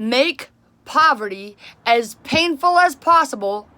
make poverty as painful as possible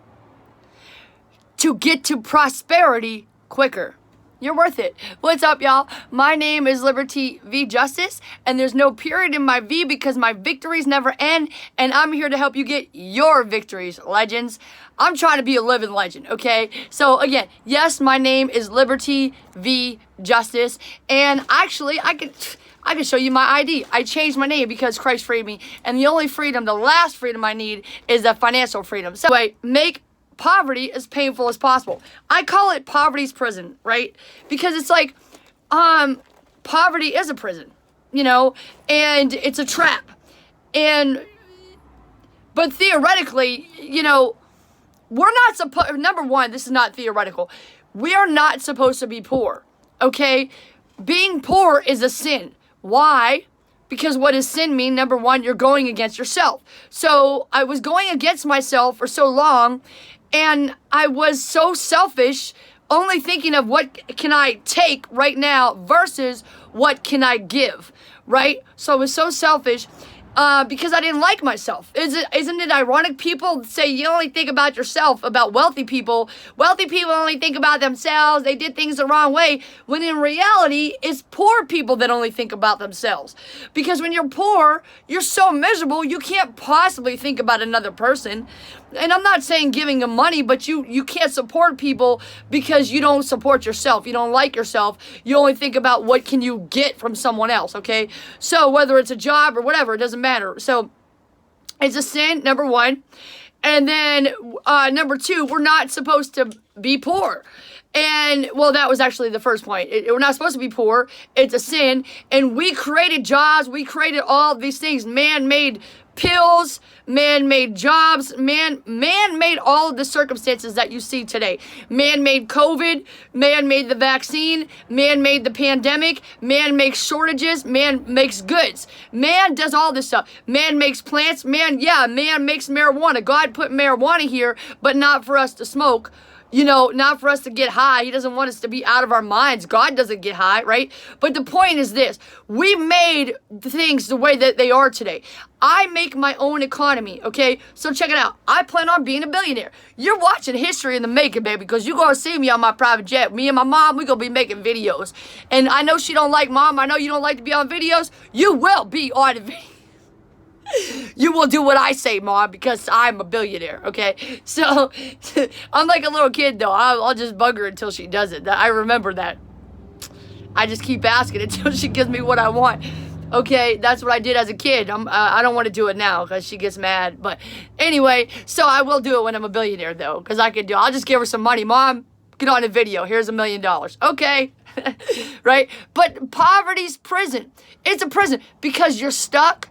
to get to prosperity quicker. You're worth it. What's up, y'all? My name is Liberty V Justice, and there's no period in my V because my victories never end, and I'm here to help you get your victories, legends. I'm trying to be a living legend, okay? So again, yes, my name is Liberty V Justice, and actually, I can show you my ID. I changed my name because Christ freed me, and the only freedom, the last freedom I need is the financial freedom. So anyway, make poverty as painful as possible. I call it poverty's prison, right? Because it's like, poverty is a prison, and it's a trap. But theoretically, we're not supposed, number one, this is not theoretical. We are not supposed to be poor, okay? Being poor is a sin. Why? Because what does sin mean? Number one, you're going against yourself. So I was going against myself for so long, and I was so selfish, only thinking of what can I take right now versus what can I give, right? So I was so selfish because I didn't like myself. Isn't it ironic? People say you only think about yourself, about wealthy people. Wealthy people only think about themselves. They did things the wrong way. When in reality, it's poor people that only think about themselves. Because when you're poor, you're so miserable, you can't possibly think about another person. And I'm not saying giving them money, but you can't support people because you don't support yourself. You don't like yourself. You only think about what can you get from someone else, okay? So whether it's a job or whatever, it doesn't matter. So it's a sin, number one. And then number two, we're not supposed to be poor. And, well, that was actually the first point. We're not supposed to be poor. It's a sin. And we created jobs. We created all of these things. Man made pills, man made jobs, man made all of the circumstances that you see today. Man made COVID, man made the vaccine, man made the pandemic, man makes shortages, man makes goods. Man does all this stuff. Man makes plants, man makes marijuana. God put marijuana here, but not for us to smoke. Not for us to get high. He doesn't want us to be out of our minds. God doesn't get high, right? But the point is this. We made things the way that they are today. I make my own economy, okay? So check it out. I plan on being a billionaire. You're watching history in the making, baby, because you're going to see me on my private jet. Me and my mom, we're going to be making videos. And I know she don't like Mom. I know you don't like to be on videos. You will be on the video. You will do what I say, Mom, because I'm a billionaire, okay? So, I'm like a little kid, though. I'll just bug her until she does it. I remember that. I just keep asking until she gives me what I want. Okay, that's what I did as a kid. I don't want to do it now because she gets mad. But anyway, so I will do it when I'm a billionaire, though, because I'll just give her some money. Mom, get on a video. Here's $1 million. Okay, right? But poverty's prison. It's a prison because you're stuck.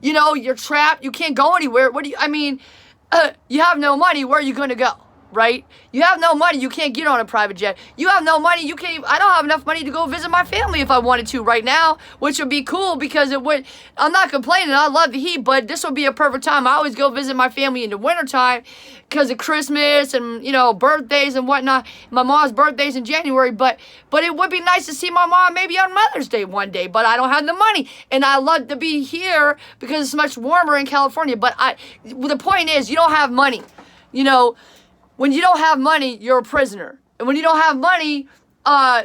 You're trapped. You can't go anywhere. You have no money. Where are you going to go? Right? You have no money. You can't get on a private jet. You have no money. You can't even, I don't have enough money to go visit my family if I wanted to right now, which would be cool because I'm not complaining. I love the heat, but this would be a perfect time. I always go visit my family in the wintertime because of Christmas and, birthdays and whatnot. My mom's birthday's in January, but it would be nice to see my mom maybe on Mother's Day one day, but I don't have the money. And I love to be here because it's much warmer in California, but the point is you don't have money, When you don't have money, you're a prisoner. And when you don't have money,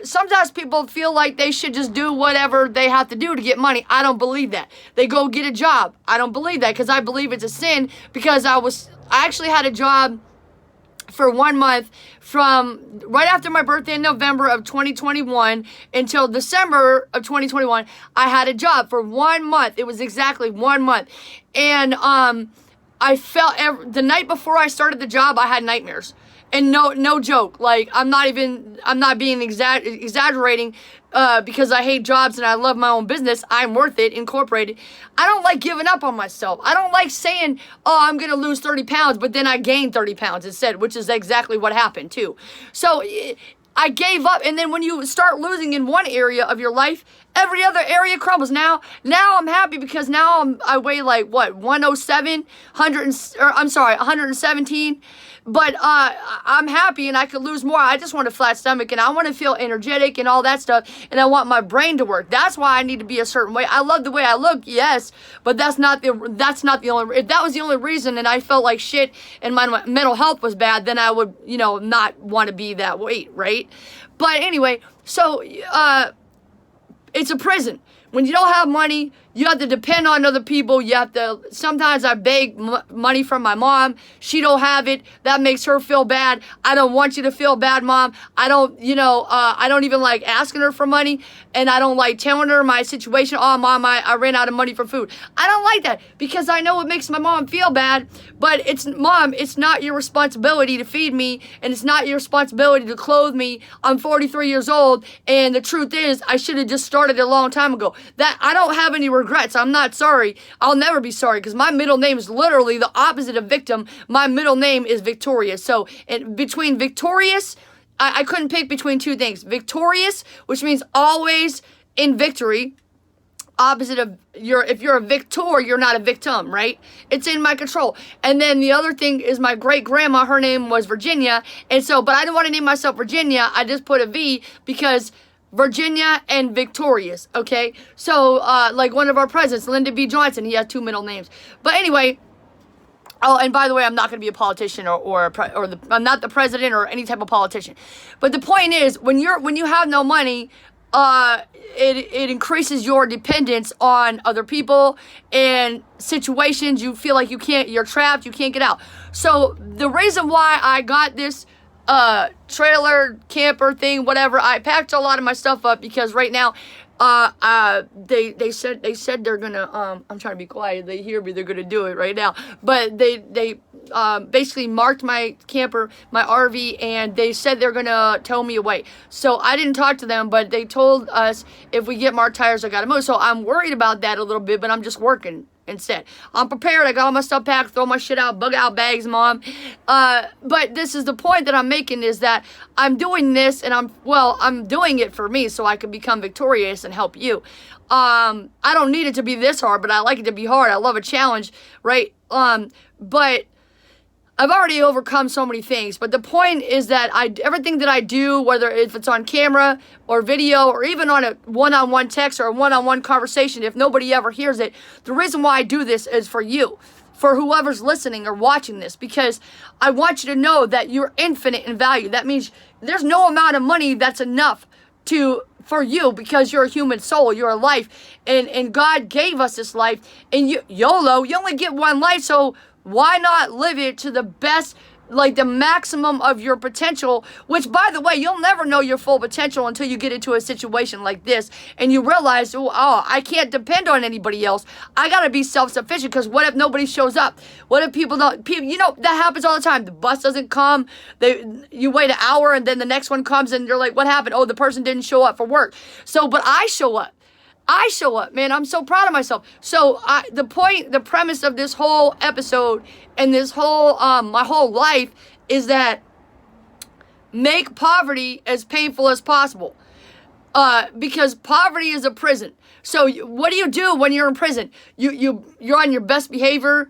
sometimes people feel like they should just do whatever they have to do to get money. I don't believe that. They go get a job. I don't believe that because I believe it's a sin because I actually had a job for 1 month from right after my birthday in November of 2021 until December of 2021. I had a job for 1 month. It was exactly 1 month. And I felt the night before I started the job, I had nightmares. And no joke. Like, I'm not being exaggerating because I hate jobs and I love my own business. I'm Worth It, Incorporated. I don't like giving up on myself. I don't like saying, I'm going to lose 30 pounds, but then I gained 30 pounds instead, which is exactly what happened too. So I gave up. And then when you start losing in one area of your life, Every other area crumbles. Now I'm happy because now I weigh like what, 107, 117. But I'm happy and I could lose more. I just want a flat stomach and I want to feel energetic and all that stuff. And I want my brain to work. That's why I need to be a certain way. I love the way I look, yes, but that's not the only. If that was the only reason and I felt like shit and my mental health was bad, then I would, not want to be that weight, right? But anyway, so it's a prison. When you don't have money, you have to depend on other people. Sometimes I beg money from my mom. She don't have it. That makes her feel bad. I don't want you to feel bad, Mom. I don't even like asking her for money. And I don't like telling her my situation. Oh, Mom, I ran out of money for food. I don't like that because I know it makes my mom feel bad. But Mom, it's not your responsibility to feed me. And it's not your responsibility to clothe me. I'm 43 years old. And the truth is, I should have just started a long time ago. That I don't have any regrets. I'm not sorry. I'll never be sorry because my middle name is literally the opposite of victim. My middle name is Victorious. So between victorious, I couldn't pick between two things. Victorious, which means always in victory. Opposite of if you're a victor, you're not a victim, right? It's in my control. And then the other thing is my great grandma, her name was Virginia. And so, but I didn't want to name myself Virginia. I just put a V because Virginia and Victorious, okay? So, like one of our presidents, Lyndon B. Johnson, he has two middle names. But anyway, oh, and by the way, I'm not going to be a politician I'm not the president or any type of politician. But the point is, when you have no money, it increases your dependence on other people and situations. You feel like you're trapped, you can't get out. So the reason why I got this trailer, camper thing, whatever, I packed a lot of my stuff up because right now, they said they're gonna, I'm trying to be quiet, they hear me, they're gonna do it right now, but they basically marked my camper, my RV, and they said they're gonna tow me away. So I didn't talk to them, but they told us if we get marked tires, I gotta move. So I'm worried about that a little bit, but I'm just working instead. I'm prepared. I got all my stuff packed, throw my shit out, bug out bags, Mom. But this is the point that I'm making is that I'm doing this and I'm doing it for me so I can become victorious and help you. I don't need it to be this hard, but I like it to be hard. I love a challenge, right? But I've already overcome so many things, but the point is that everything that I do, whether if it's on camera or video or even on a one-on-one text or a one-on-one conversation, if nobody ever hears it, the reason why I do this is for you, for whoever's listening or watching this, because I want you to know that you're infinite in value. That means there's no amount of money that's enough for you because you're a human soul, you're a life, and God gave us this life, and YOLO, you only get one life, so why not live it to the best, like the maximum of your potential, which, by the way, you'll never know your full potential until you get into a situation like this and you realize, oh, I can't depend on anybody else. I got to be self-sufficient because what if nobody shows up? What if people don't, that happens all the time. The bus doesn't come. You wait an hour and then the next one comes and you're like, what happened? Oh, the person didn't show up for work. So, but I show up. Man. I'm so proud of myself. So the premise of this whole episode and this whole, my whole life is that make poverty as painful as possible. Because poverty is a prison. So what do you do when you're in prison? You're on your best behavior.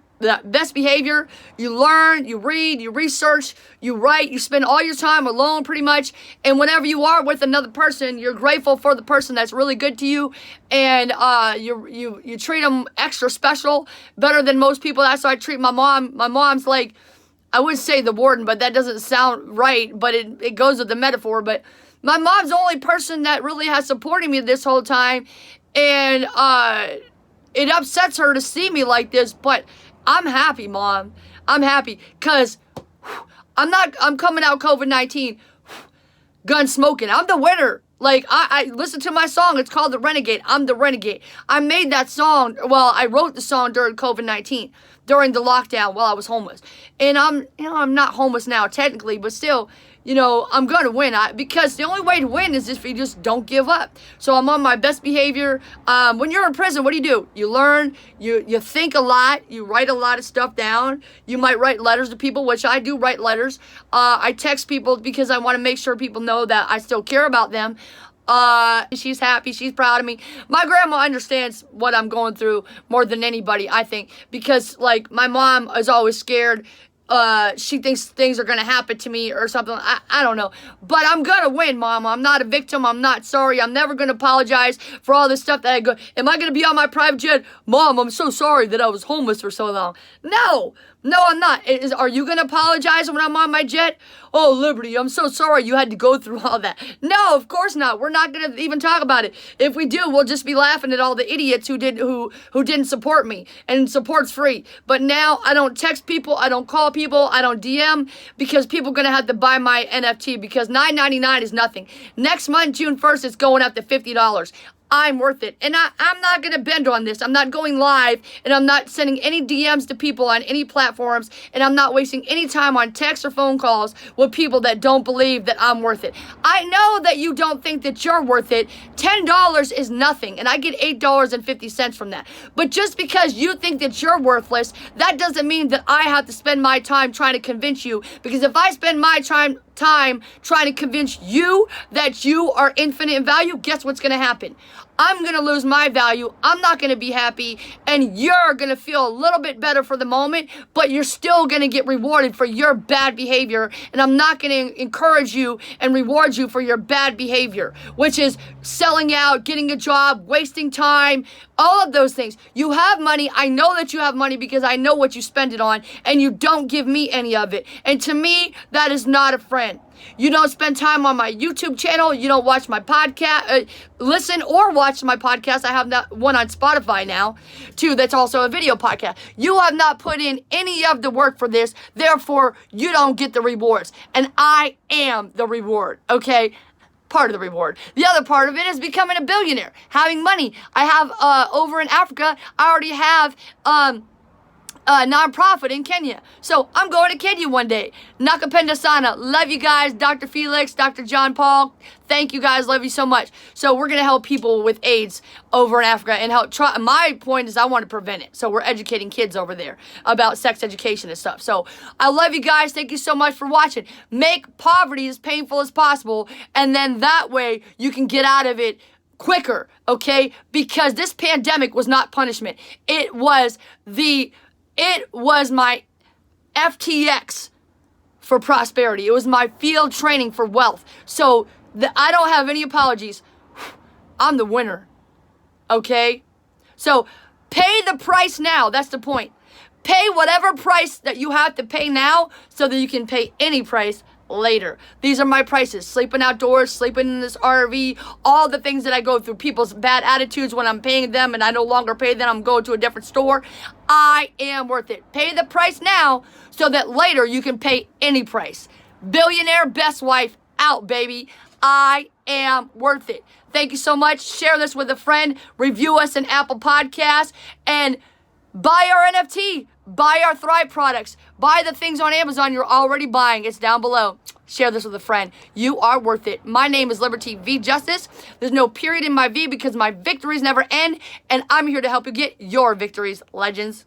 You learn, you read, you research, you write, you spend all your time alone pretty much. And whenever you are with another person, you're grateful for the person that's really good to you. And you treat them extra special, better than most people. That's how I treat my mom. My mom's like, I would say the warden, but that doesn't sound right. But it goes with the metaphor. But my mom's the only person that really has supported me this whole time. And it upsets her to see me like this, but I'm happy, Mom. I'm happy because I'm coming out COVID-19 gun smoking. I'm the winner. Like, I listen to my song. It's called The Renegade. I'm the renegade. I made that song. Well, I wrote the song during COVID-19, during the lockdown while I was homeless. And I'm not homeless now technically, but still, I'm going to win. Because the only way to win is if you just don't give up. So I'm on my best behavior. When you're in prison, what do? You learn, you think a lot, you write a lot of stuff down. You might write letters to people, which I do write letters. I text people because I want to make sure people know that I still care about them. She's happy. She's proud of me. My grandma understands what I'm going through more than anybody, I think, because like my mom is always scared. She thinks things are going to happen to me or something. I don't know. But I'm going to win, Mama. I'm not a victim. I'm not sorry. I'm never going to apologize for all this stuff that I go. Am I going to be on my private jet? Mom, I'm so sorry that I was homeless for so long. No. No, I'm not. Are you going to apologize when I'm on my jet? Oh, Liberty, I'm so sorry you had to go through all that. No, of course not. We're not going to even talk about it. If we do, we'll just be laughing at all the idiots who didn't support me. And support's free. But now I don't text people. I don't call people. I don't DM because people are going to have to buy my NFT because $9.99 is nothing. Next month, June 1st, it's going up to $50. I'm worth it. And I'm not going to bend on this. I'm not going live, and I'm not sending any DMs to people on any platforms, and I'm not wasting any time on text or phone calls with people that don't believe that I'm worth it. I know that you don't think that you're worth it. $10 is nothing, and I get $8.50 from that. But just because you think that you're worthless, that doesn't mean that I have to spend my time trying to convince you, because if I spend my time trying to convince you that you are infinite in value, guess what's going to happen? I'm going to lose my value. I'm not going to be happy, and you're going to feel a little bit better for the moment, but you're still going to get rewarded for your bad behavior, and I'm not going to encourage you and reward you for your bad behavior, which is selling out, getting a job, wasting time, all of those things. You have money. I know that you have money because I know what you spend it on, and you don't give me any of it. And to me, that is not a friend. You don't spend time on my YouTube channel. You don't watch my podcast, listen or watch my podcast. I have that one on Spotify now, too. That's also a video podcast. You have not put in any of the work for this. Therefore, you don't get the rewards. And I am the reward, okay? Part of the reward. The other part of it is becoming a billionaire, having money. I have, over in Africa, I already have, nonprofit in Kenya. So I'm going to Kenya one day. Nakapenda sana. Love you guys. Dr. Felix, Dr. John Paul. Thank you guys. Love you so much. So we're going to help people with AIDS over in Africa and help try. My point is I want to prevent it. So we're educating kids over there about sex education and stuff. So I love you guys. Thank you so much for watching. Make poverty as painful as possible. And then that way you can get out of it quicker. Okay? Because this pandemic was not punishment. It was my FTX for prosperity. It was my field training for wealth. So I don't have any apologies. I'm the winner. Okay? So pay the price now. That's the point. Pay whatever price that you have to pay now so that you can pay any price later. These are my prices. Sleeping outdoors, sleeping in this RV, all the things that I go through, people's bad attitudes when I'm paying them and I no longer pay them, I'm going to a different store. I am worth it. Pay the price now so that later you can pay any price. Billionaire Best Wife out, baby. I am worth it. Thank you so much. Share this with a friend. Review us in Apple Podcasts and buy our NFT. Buy our Thrive products. Buy the things on Amazon you're already buying. It's down below. Share this with a friend. You are worth it. My name is Liberty V Justice. There's no period in my V because my victories never end. And I'm here to help you get your victories, legends.